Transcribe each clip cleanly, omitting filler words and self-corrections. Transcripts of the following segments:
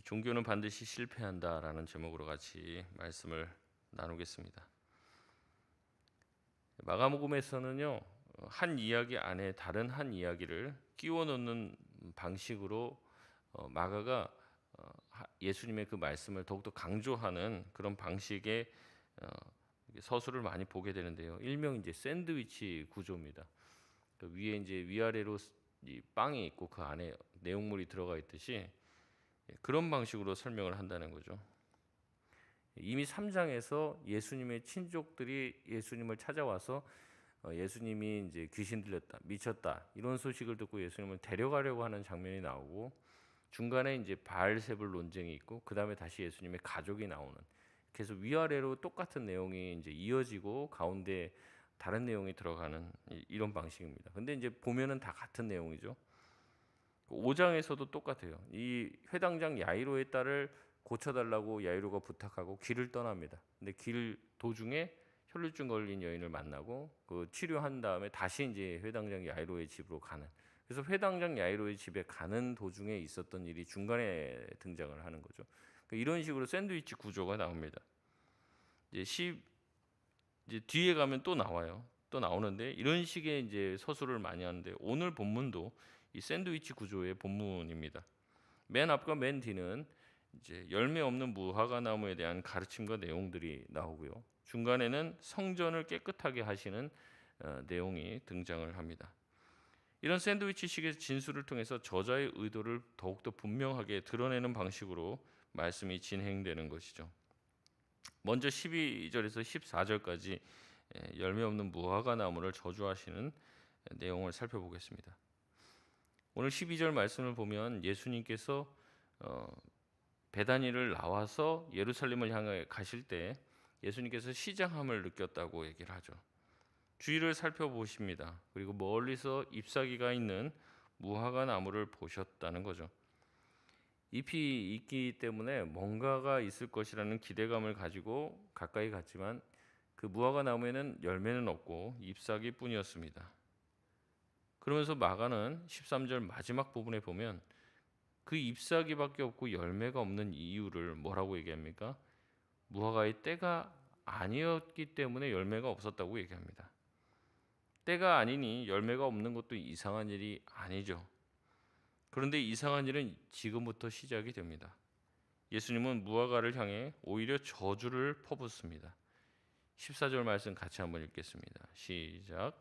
종교는 반드시 실패한다라는 제목으로 같이 말씀을 나누겠습니다. 마가복음에서는요, 한 이야기 안에 다른 한 이야기를 끼워 넣는 방식으로 마가가 예수님의 그 말씀을 더욱더 강조하는 그런 방식의 서술을 많이 보게 되는데요. 일명 이제 샌드위치 구조입니다. 그 위에 이제 위아래로 이 빵이 있고 그 안에 내용물이 들어가 있듯이 그런 방식으로 설명을 한다는 거죠. 이미 3장에서 예수님의 친족들이 예수님을 찾아와서 예수님이 이제 귀신 들렸다, 미쳤다 이런 소식을 듣고 예수님을 데려가려고 하는 장면이 나오고, 중간에 이제 바알세불 논쟁이 있고, 그 다음에 다시 예수님의 가족이 나오는, 계속 위아래로 똑같은 내용이 이제 이어지고 가운데 다른 내용이 들어가는 이런 방식입니다. 근데 이제 보면은 다 같은 내용이죠. 5장에서도 똑같아요. 이 회당장 야이로의 딸을 고쳐달라고 야이로가 부탁하고 길을 떠납니다. 근데 길 도중에 혈루증 걸린 여인을 만나고 그 치료한 다음에 다시 이제 회당장 야이로의 집으로 가는. 그래서 회당장 야이로의 집에 가는 도중에 있었던 일이 중간에 등장을 하는 거죠. 이런 식으로 샌드위치 구조가 나옵니다. 이제 뒤에 가면 또 나와요. 또 나오는데 이런 식의 이제 서술을 많이 하는데, 오늘 본문도 이 샌드위치 구조의 본문입니다. 맨 앞과 맨 뒤는 이제 열매 없는 무화과 나무에 대한 가르침과 내용들이 나오고요. 중간에는 성전을 깨끗하게 하시는 내용이 등장을 합니다. 이런 샌드위치식의 진술을 통해서 저자의 의도를 더욱더 분명하게 드러내는 방식으로 말씀이 진행되는 것이죠. 먼저 12절에서 14절까지 열매 없는 무화과 나무를 저주하시는 내용을 살펴보겠습니다. 오늘 12절 말씀을 보면 예수님께서 베다니를 나와서 예루살렘을 향해 가실 때 예수님께서 시장함을 느꼈다고 얘기를 하죠. 주위를 살펴보십니다. 그리고 멀리서 잎사귀가 있는 무화과 나무를 보셨다는 거죠. 잎이 있기 때문에 뭔가가 있을 것이라는 기대감을 가지고 가까이 갔지만 그 무화과 나무에는 열매는 없고 잎사귀뿐이었습니다. 그러면서 마가는 13절 마지막 부분에 보면 그 잎사귀밖에 없고 열매가 없는 이유를 뭐라고 얘기합니까? 무화과의 때가 아니었기 때문에 열매가 없었다고 얘기합니다. 때가 아니니 열매가 없는 것도 이상한 일이 아니죠. 그런데 이상한 일은 지금부터 시작이 됩니다. 예수님은 무화과를 향해 오히려 저주를 퍼붓습니다. 14절 말씀 같이 한번 읽겠습니다. 시작.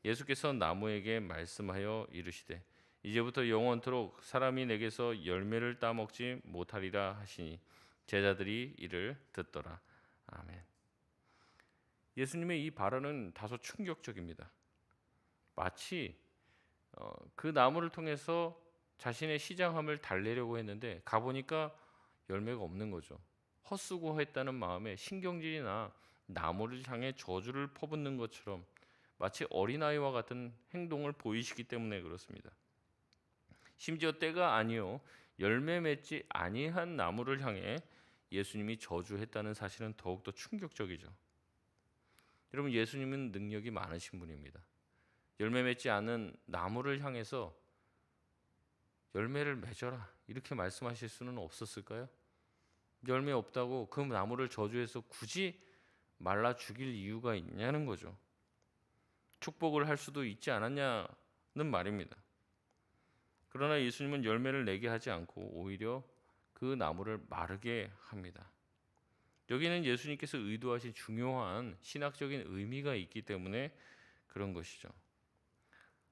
예수께서 나무에게 말씀하여 이르시되 이제부터 영원토록 사람이 내게서 열매를 따먹지 못하리라 하시니 제자들이 이를 듣더라. 아멘. 예수님의 이 발언은 다소 충격적입니다. 마치 그 나무를 통해서 자신의 시장함을 달래려고 했는데 가보니까 열매가 없는 거죠. 헛수고했다는 마음에 신경질이 나 나무를 향해 저주를 퍼붓는 것처럼 마치 어린아이와 같은 행동을 보이시기 때문에 그렇습니다. 심지어 때가 아니요 열매 맺지 아니한 나무를 향해 예수님이 저주했다는 사실은 더욱더 충격적이죠. 여러분, 예수님은 능력이 많으신 분입니다. 열매 맺지 않은 나무를 향해서 열매를 맺어라 이렇게 말씀하실 수는 없었을까요? 열매 없다고 그 나무를 저주해서 굳이 말라 죽일 이유가 있냐는 거죠. 축복을 할 수도 있지 않았냐는 말입니다. 그러나 예수님은 열매를 내게 하지 않고 오히려 그 나무를 마르게 합니다. 여기는 예수님께서 의도하신 중요한 신학적인 의미가 있기 때문에 그런 것이죠.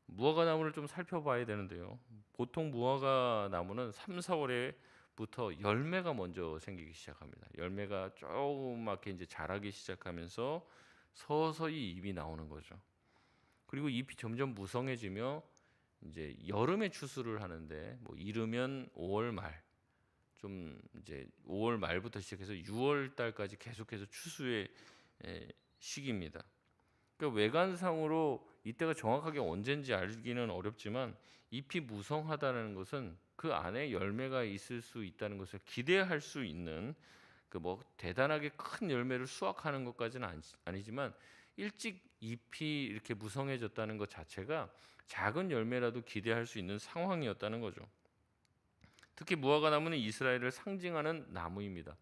무화과 나무를 좀 살펴봐야 되는데요. 보통 무화과 나무는 3, 4월에부터 열매가 먼저 생기기 시작합니다. 열매가 조그맣게 이제 자라기 시작하면서 서서히 잎이 나오는 거죠. 그리고 잎이 점점 무성해지며 이제 여름에 추수를 하는데 뭐 이르면 5월 말, 좀 이제 5월 말부터 시작해서 6월 달까지 계속해서 추수의 시기입니다. 그러니까 외관상으로 이때가 정확하게 언젠지 알기는 어렵지만 잎이 무성하다는 것은 그 안에 열매가 있을 수 있다는 것을 기대할 수 있는, 그 뭐 대단하게 큰 열매를 수확하는 것까지는 아니지만 일찍 잎이 이렇게 무성해졌다는 것 자체가 작은 열매라도 기대할 수 있는 상황이었다는 거죠. 특히 무화과 나무는 이스라엘을 상징하는 나무입니다.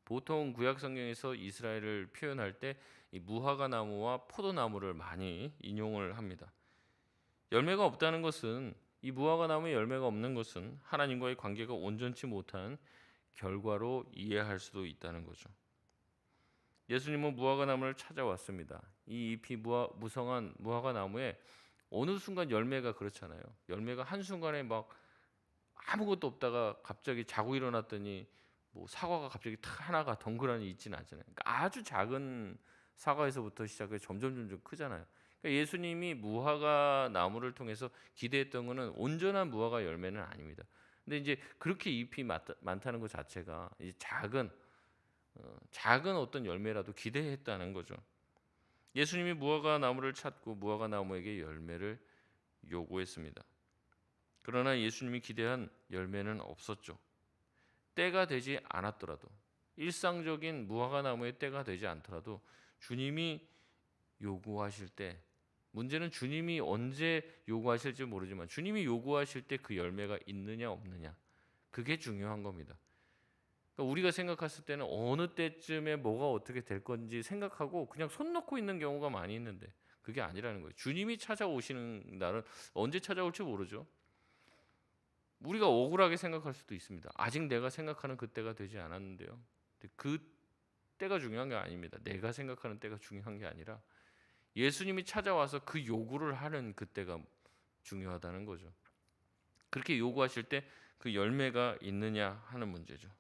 보통 구약 성경에서 이스라엘을 표현할 때 이 무화과 나무와 포도나무를 많이 인용을 합니다. 열매가 없다는 것은, 이 무화과 나무에 열매가 없는 것은 하나님과의 관계가 온전치 못한 결과로 이해할 수도 있다는 거죠. 예수님은 무화과 나무를 찾아왔습니다. 이 잎이 무성한 무화과 나무에 어느 순간 열매가 그렇잖아요. 열매가 한순간에 막 아무것도 없다가 갑자기 자고 일어났더니 뭐 사과가 갑자기 탁 하나가 덩그러니 있지는 않잖아요. 그러니까 아주 작은 사과에서부터 시작해 점점 크잖아요. 그러니까 예수님이 무화과 나무를 통해서 기대했던 것은 온전한 무화과 열매는 아닙니다. 근데 이제 그렇게 잎이 많다는 것 자체가 이제 작은 어떤 열매라도 기대했다는 거죠. 예수님이 무화과 나무를 찾고 무화과 나무에게 열매를 요구했습니다. 그러나 예수님이 기대한 열매는 없었죠. 때가 되지 않았더라도, 일상적인 무화과 나무의 때가 되지 않더라도 주님이 요구하실 때, 문제는 주님이 언제 요구하실지 모르지만 주님이 요구하실 때 그 열매가 있느냐 없느냐, 그게 중요한 겁니다. 그러니까 우리가 생각했을 때는 어느 때쯤에 뭐가 어떻게 될 건지 생각하고 그냥 손 놓고 있는 경우가 많이 있는데, 그게 아니라는 거예요. 주님이 찾아오시는 날은 언제 찾아올지 모르죠. 우리가 억울하게 생각할 수도 있습니다. 아직 내가 생각하는 그때가 되지 않았는데요. 근데 그 때가 중요한 게 아닙니다. 내가 생각하는 때가 중요한 게 아니라 예수님이 찾아와서 그 요구를 하는 그때가 중요하다는 거죠. 그렇게 요구하실 때 그 열매가 있느냐 하는 문제죠.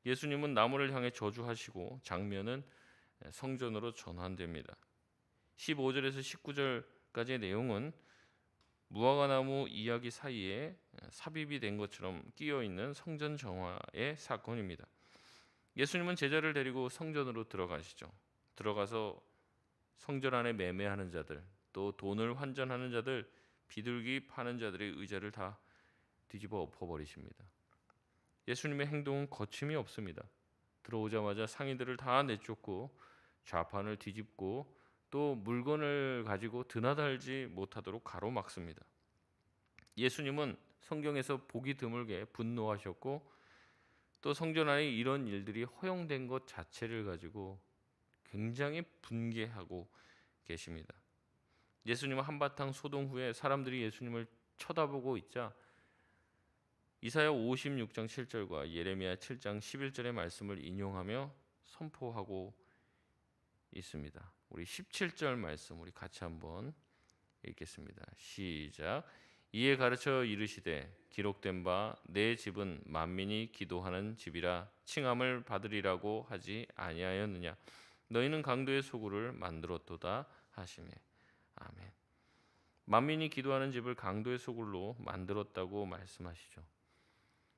예수님은 나무를 향해 저주하시고 장면은 성전으로 전환됩니다. 15절에서 19절까지의 내용은 무화과 나무 이야기 사이에 삽입이 된 것처럼 끼어 있는 성전 정화의 사건입니다. 예수님은 제자를 데리고 성전으로 들어가시죠. 들어가서 성전 안에 매매하는 자들, 또 돈을 환전하는 자들, 비둘기 파는 자들의 의자를 다 뒤집어 엎어버리십니다. 예수님의 행동은 거침이 없습니다. 들어오자마자 상인들을 다 내쫓고 좌판을 뒤집고 또 물건을 가지고 드나들지 못하도록 가로막습니다. 예수님은 성경에서 보기 드물게 분노하셨고, 또 성전 안에 이런 일들이 허용된 것 자체를 가지고 굉장히 분개하고 계십니다. 예수님은 한바탕 소동 후에 사람들이 예수님을 쳐다보고 있자 이사야 56장 7절과 예레미야 7장 11절의 말씀을 인용하며 선포하고 있습니다. 우리 17절 말씀 우리 같이 한번 읽겠습니다. 시작. 이에 가르쳐 이르시되 기록된 바 내 집은 만민이 기도하는 집이라 칭함을 받으리라고 하지 아니하였느냐. 너희는 강도의 소굴을 만들었도다 하시매. 아멘. 만민이 기도하는 집을 강도의 소굴로 만들었다고 말씀하시죠.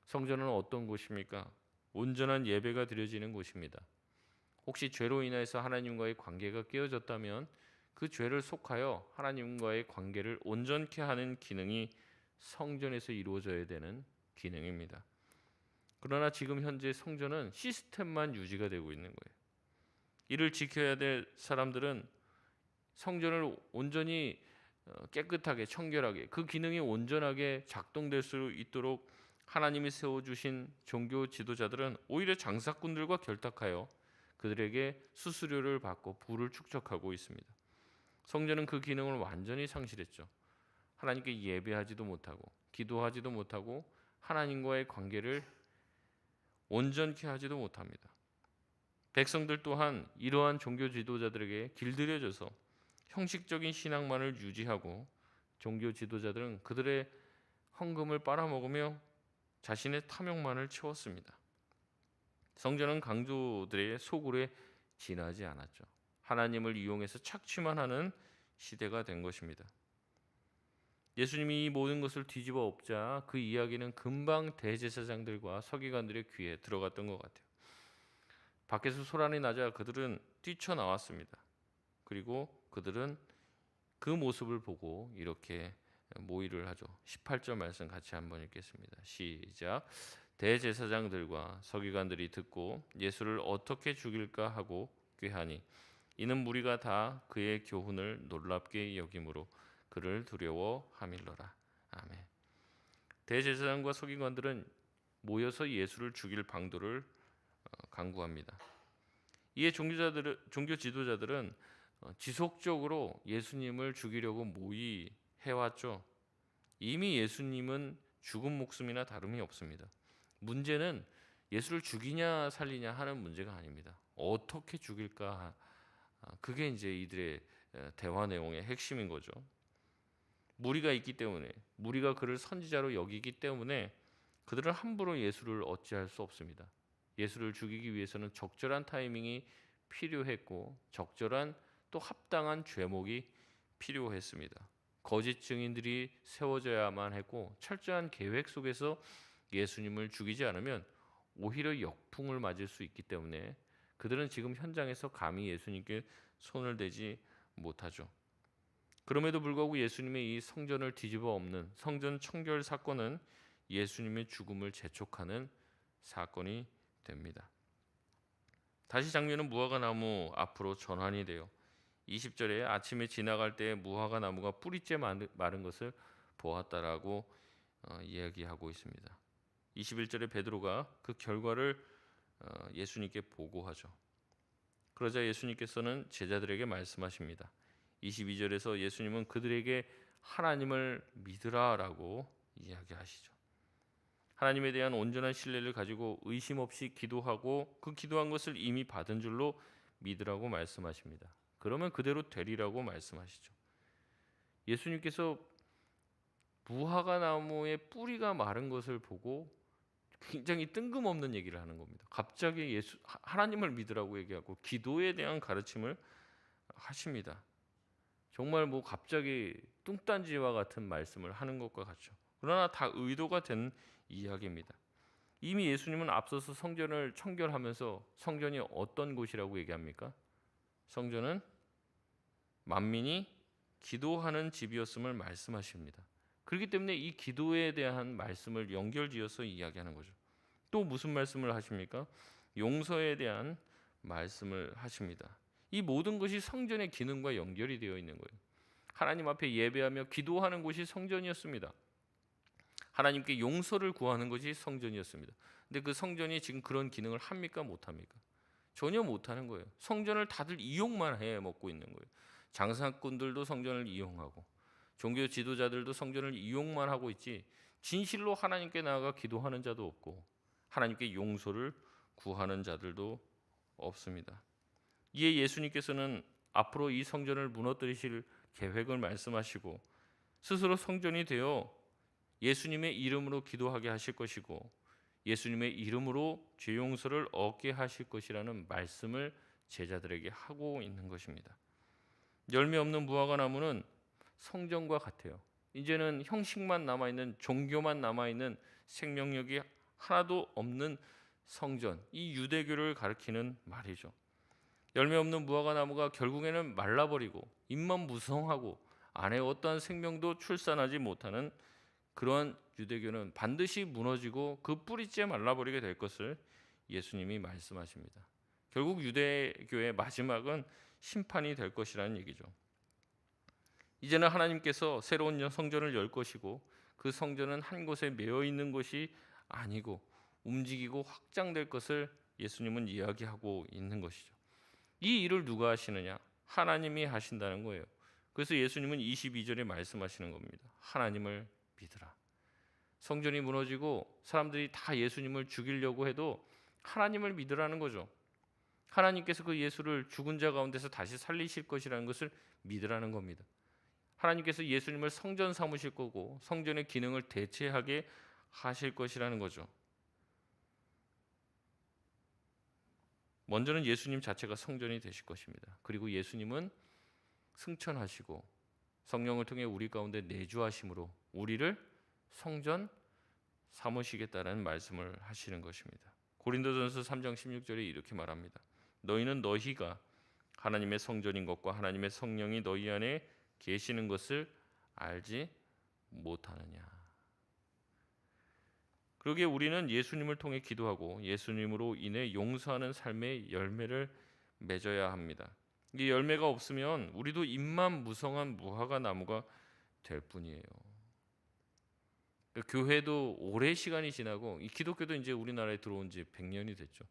성전은 어떤 곳입니까? 온전한 예배가 드려지는 곳입니다. 혹시 죄로 인해서 하나님과의 관계가 깨어졌다면 그 죄를 속하여 하나님과의 관계를 온전케 하는 기능이 성전에서 이루어져야 되는 기능입니다. 그러나 지금 현재 성전은 시스템만 유지가 되고 있는 거예요. 이를 지켜야 될 사람들은 성전을 온전히 깨끗하게 청결하게 그 기능이 온전하게 작동될 수 있도록 하나님이 세워주신 종교 지도자들은 오히려 장사꾼들과 결탁하여 그들에게 수수료를 받고 부를 축적하고 있습니다. 성전은 그 기능을 완전히 상실했죠. 하나님께 예배하지도 못하고 기도하지도 못하고 하나님과의 관계를 온전케 하지도 못합니다. 백성들 또한 이러한 종교 지도자들에게 길들여져서 형식적인 신앙만을 유지하고 종교 지도자들은 그들의 헌금을 빨아먹으며 자신의 탐욕만을 채웠습니다. 성전은 강도들의 소굴에 지나지 않았죠. 하나님을 이용해서 착취만 하는 시대가 된 것입니다. 예수님이 이 모든 것을 뒤집어 엎자 그 이야기는 금방 대제사장들과 서기관들의 귀에 들어갔던 것 같아요. 밖에서 소란이 나자 그들은 뛰쳐나왔습니다. 그리고 그들은 그 모습을 보고 이렇게 모의를 하죠. 18절 말씀 같이 한번 읽겠습니다. 시작. 대제사장들과 서기관들이 듣고 예수를 어떻게 죽일까 하고 꾀하니 이는 무리가 다 그의 교훈을 놀랍게 여김으로 그를 두려워함일러라. 아멘. 대제사장과 서기관들은 모여서 예수를 죽일 방도를 강구합니다. 이에 종교 지도자들은 지속적으로 예수님을 죽이려고 모의해왔죠. 이미 예수님은 죽은 목숨이나 다름이 없습니다. 문제는 예수를 죽이냐 살리냐 하는 문제가 아닙니다. 어떻게 죽일까? 그게 이제 이들의 대화 내용의 핵심인 거죠. 무리가 있기 때문에, 무리가 그를 선지자로 여기기 때문에 그들은 함부로 예수를 어찌할 수 없습니다. 예수를 죽이기 위해서는 적절한 타이밍이 필요했고 적절한 또 합당한 죄목이 필요했습니다. 거짓 증인들이 세워져야만 했고 철저한 계획 속에서 예수님을 죽이지 않으면 오히려 역풍을 맞을 수 있기 때문에 그들은 지금 현장에서 감히 예수님께 손을 대지 못하죠. 그럼에도 불구하고 예수님의 이 성전을 뒤집어 엎는 성전 청결 사건은 예수님의 죽음을 재촉하는 사건이 됩니다. 다시 장면은 무화과 나무 앞으로 전환이 돼요. 20절에 아침에 지나갈 때 무화과 나무가 뿌리째 마른 것을 보았다라고 이야기하고 있습니다. 21절에 베드로가 그 결과를 예수님께 보고하죠. 그러자 예수님께서는 제자들에게 말씀하십니다. 22절에서 예수님은 그들에게 하나님을 믿으라라고 이야기하시죠. 하나님에 대한 온전한 신뢰를 가지고 의심 없이 기도하고 그 기도한 것을 이미 받은 줄로 믿으라고 말씀하십니다. 그러면 그대로 되리라고 말씀하시죠. 예수님께서 무화과 나무의 뿌리가 마른 것을 보고 굉장히 뜬금없는 얘기를 하는 겁니다. 갑자기 하나님을 믿으라고 얘기하고 기도에 대한 가르침을 하십니다. 정말 뭐 갑자기 뚱딴지와 같은 말씀을 하는 것과 같죠. 그러나 다 의도가 된 이야기입니다. 이미 예수님은 앞서서 성전을 청결하면서 성전이 어떤 곳이라고 얘기합니까? 성전은 만민이 기도하는 집이었음을 말씀하십니다. 그렇기 때문에 이 기도에 대한 말씀을 연결지어서 이야기하는 거죠. 또 무슨 말씀을 하십니까? 용서에 대한 말씀을 하십니다. 이 모든 것이 성전의 기능과 연결이 되어 있는 거예요. 하나님 앞에 예배하며 기도하는 곳이 성전이었습니다. 하나님께 용서를 구하는 것이 성전이었습니다. 근데 그 성전이 지금 그런 기능을 합니까? 못합니까? 전혀 못하는 거예요. 성전을 다들 이용만 해 먹고 있는 거예요. 장사꾼들도 성전을 이용하고 종교 지도자들도 성전을 이용만 하고 있지 진실로 하나님께 나아가 기도하는 자도 없고 하나님께 용서를 구하는 자들도 없습니다. 이에 예수님께서는 앞으로 이 성전을 무너뜨리실 계획을 말씀하시고 스스로 성전이 되어 예수님의 이름으로 기도하게 하실 것이고 예수님의 이름으로 죄 용서를 얻게 하실 것이라는 말씀을 제자들에게 하고 있는 것입니다. 열매 없는 무화과 나무는 성전과 같아요. 이제는 형식만 남아있는 종교만 남아있는 생명력이 하나도 없는 성전, 이 유대교를 가리키는 말이죠. 열매 없는 무화과 나무가 결국에는 말라버리고 잎만 무성하고 안에 어떠한 생명도 출산하지 못하는 그러한 유대교는 반드시 무너지고 그 뿌리째 말라버리게 될 것을 예수님이 말씀하십니다. 결국 유대교의 마지막은 심판이 될 것이라는 얘기죠. 이제는 하나님께서 새로운 성전을 열 것이고 그 성전은 한 곳에 매여 있는 것이 아니고 움직이고 확장될 것을 예수님은 이야기하고 있는 것이죠. 이 일을 누가 하시느냐? 하나님이 하신다는 거예요. 그래서 예수님은 22절에 말씀하시는 겁니다. 하나님을 믿으라. 성전이 무너지고 사람들이 다 예수님을 죽이려고 해도 하나님을 믿으라는 거죠. 하나님께서 그 예수를 죽은 자 가운데서 다시 살리실 것이라는 것을 믿으라는 겁니다. 하나님께서 예수님을 성전 삼으실 거고 성전의 기능을 대체하게 하실 것이라는 거죠. 먼저는 예수님 자체가 성전이 되실 것입니다. 그리고 예수님은 승천하시고 성령을 통해 우리 가운데 내주하심으로 우리를 성전 삼으시겠다는 말씀을 하시는 것입니다. 고린도전서 3장 16절에 이렇게 말합니다. 너희는 너희가 하나님의 성전인 것과 하나님의 성령이 너희 안에 계시는 것을 알지 못하느냐. 그러기에 우리는 예수님을 통해 기도하고 예수님으로 인해 용서하는 삶의 열매를 맺어야 합니다. 이 열매가 없으면 우리도 잎만 무성한 무화과 나무가 될 뿐이에요. 그러니까 교회도 오래 시간이 지나고 이 기독교도 이제 우리나라에 들어온 지 100년이 됐죠.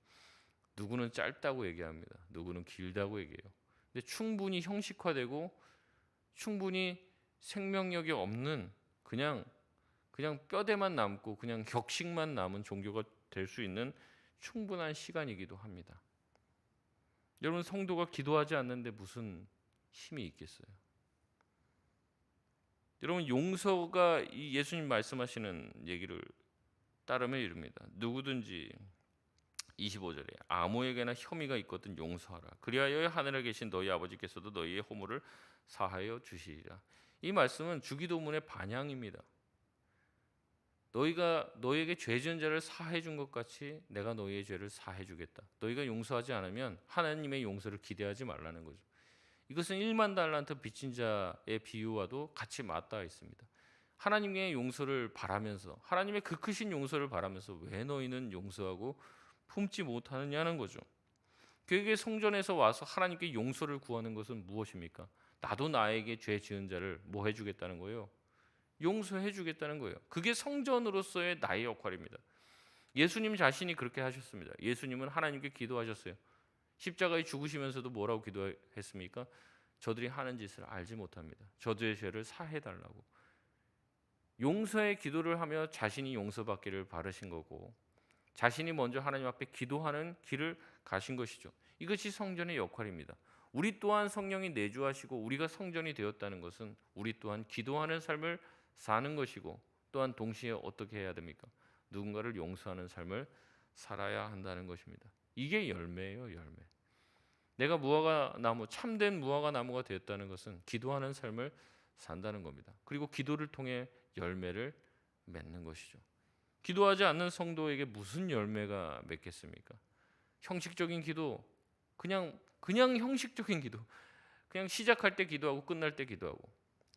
누구는 짧다고 얘기합니다. 누구는 길다고 얘기해요. 근데 충분히 형식화되고 충분히 생명력이 없는 그냥 뼈대만 남고 그냥 격식만 남은 종교가 될 수 있는 충분한 시간이기도 합니다. 여러분, 성도가 기도하지 않는데 무슨 힘이 있겠어요? 여러분, 용서가 이 예수님 말씀하시는 얘기를 따르면 이릅니다. 누구든지 25절에 아무에게나 혐의가 있거든 용서하라. 그리하여 하늘에 계신 너희 아버지께서도 너희의 허물을 사하여 주시리라. 이 말씀은 주기도문의 반향입니다. 너희가 너희에게 죄 지은 자를 사해 준 것 같이 내가 너희의 죄를 사해 주겠다. 너희가 용서하지 않으면 하나님의 용서를 기대하지 말라는 거죠. 이것은 1만 달란트 빚진 자의 비유와도 같이 맞닿아 있습니다. 하나님의 용서를 바라면서 하나님의 그 크신 용서를 바라면서 왜 너희는 용서하고 품지 못하느냐는 거죠. 그에게 성전에서 와서 하나님께 용서를 구하는 것은 무엇입니까? 나도 나에게 죄 지은 자를 뭐 해주겠다는 거예요? 용서해 주겠다는 거예요. 그게 성전으로서의 나의 역할입니다. 예수님 자신이 그렇게 하셨습니다. 예수님은 하나님께 기도하셨어요. 십자가에 죽으시면서도 뭐라고 기도했습니까? 저들이 하는 짓을 알지 못합니다. 저들의 죄를 사해 달라고. 용서의 기도를 하며 자신이 용서받기를 바라신 거고 자신이 먼저 하나님 앞에 기도하는 길을 가신 것이죠. 이것이 성전의 역할입니다. 우리 또한 성령이 내주하시고 우리가 성전이 되었다는 것은 우리 또한 기도하는 삶을 사는 것이고 또한 동시에 어떻게 해야 됩니까? 누군가를 용서하는 삶을 살아야 한다는 것입니다. 이게 열매예요, 열매. 내가 무화과 나무, 참된 무화과 나무가 되었다는 것은 기도하는 삶을 산다는 겁니다. 그리고 기도를 통해 열매를 맺는 것이죠. 기도하지 않는 성도에게 무슨 열매가 맺겠습니까? 형식적인 기도, 그냥 형식적인 기도, 그냥 시작할 때 기도하고 끝날 때 기도하고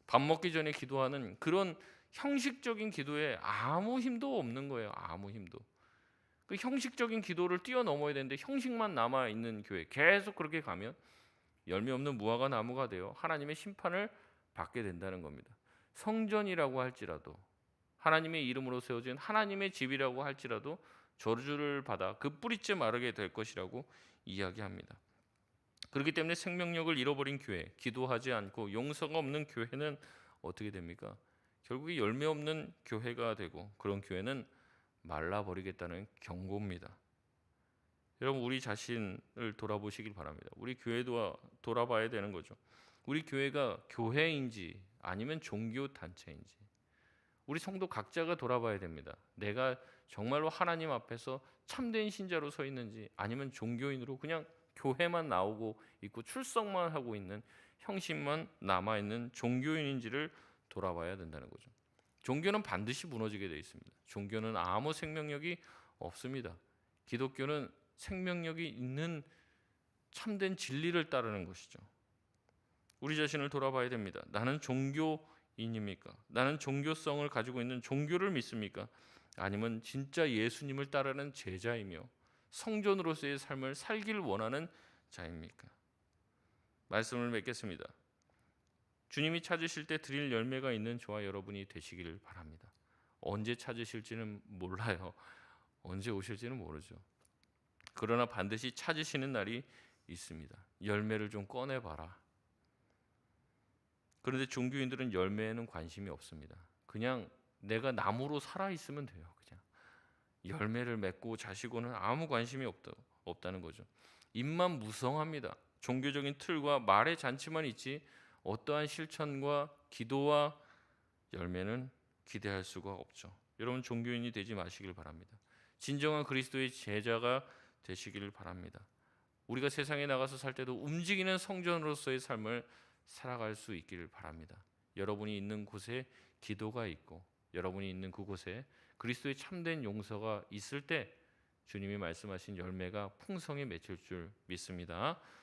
밥 먹기 전에 기도하는 그런 형식적인 기도에 아무 힘도 없는 거예요. 아무 힘도. 그 형식적인 기도를 뛰어넘어야 되는데 형식만 남아 있는 교회 계속 그렇게 가면 열매 없는 무화과 나무가 되어 하나님의 심판을 받게 된다는 겁니다. 성전이라고 할지라도 하나님의 이름으로 세워진 하나님의 집이라고 할지라도 저주를 받아 그 뿌리째 마르게 될 것이라고 이야기합니다. 그렇기 때문에 생명력을 잃어버린 교회, 기도하지 않고 용서가 없는 교회는 어떻게 됩니까? 결국에 열매 없는 교회가 되고 그런 교회는 말라버리겠다는 경고입니다. 여러분, 우리 자신을 돌아보시길 바랍니다. 우리 교회도 돌아봐야 되는 거죠. 우리 교회가 교회인지 아니면 종교 단체인지 우리 성도 각자가 돌아봐야 됩니다. 내가 정말로 하나님 앞에서 참된 신자로 서 있는지 아니면 종교인으로 그냥 교회만 나오고 있고 출석만 하고 있는 형식만 남아 있는 종교인인지를 돌아봐야 된다는 거죠. 종교는 반드시 무너지게 되어 있습니다. 종교는 아무 생명력이 없습니다. 기독교는 생명력이 있는 참된 진리를 따르는 것이죠. 우리 자신을 돌아봐야 됩니다. 나는 종교인입니까? 나는 종교성을 가지고 있는 종교를 믿습니까? 아니면 진짜 예수님을 따르는 제자이며 성전으로서의 삶을 살길 원하는 자입니까? 말씀을 맺겠습니다. 주님이 찾으실 때 드릴 열매가 있는 저와 여러분이 되시길 바랍니다. 언제 찾으실지는 몰라요. 언제 오실지는 모르죠. 그러나 반드시 찾으시는 날이 있습니다. 열매를 좀 꺼내봐라. 그런데 종교인들은 열매에는 관심이 없습니다. 그냥 내가 나무로 살아있으면 돼요. 그냥 열매를 맺고 자시고는 아무 관심이 없다는 거죠. 입만 무성합니다. 종교적인 틀과 말의 잔치만 있지 어떠한 실천과 기도와 열매는 기대할 수가 없죠. 여러분, 종교인이 되지 마시길 바랍니다. 진정한 그리스도의 제자가 되시기를 바랍니다. 우리가 세상에 나가서 살 때도 움직이는 성전으로서의 삶을 살아갈 수 있기를 바랍니다. 여러분이 있는 곳에 기도가 있고 여러분이 있는 그곳에 그리스도의 참된 용서가 있을 때 주님이 말씀하신 열매가 풍성히 맺힐 줄 믿습니다.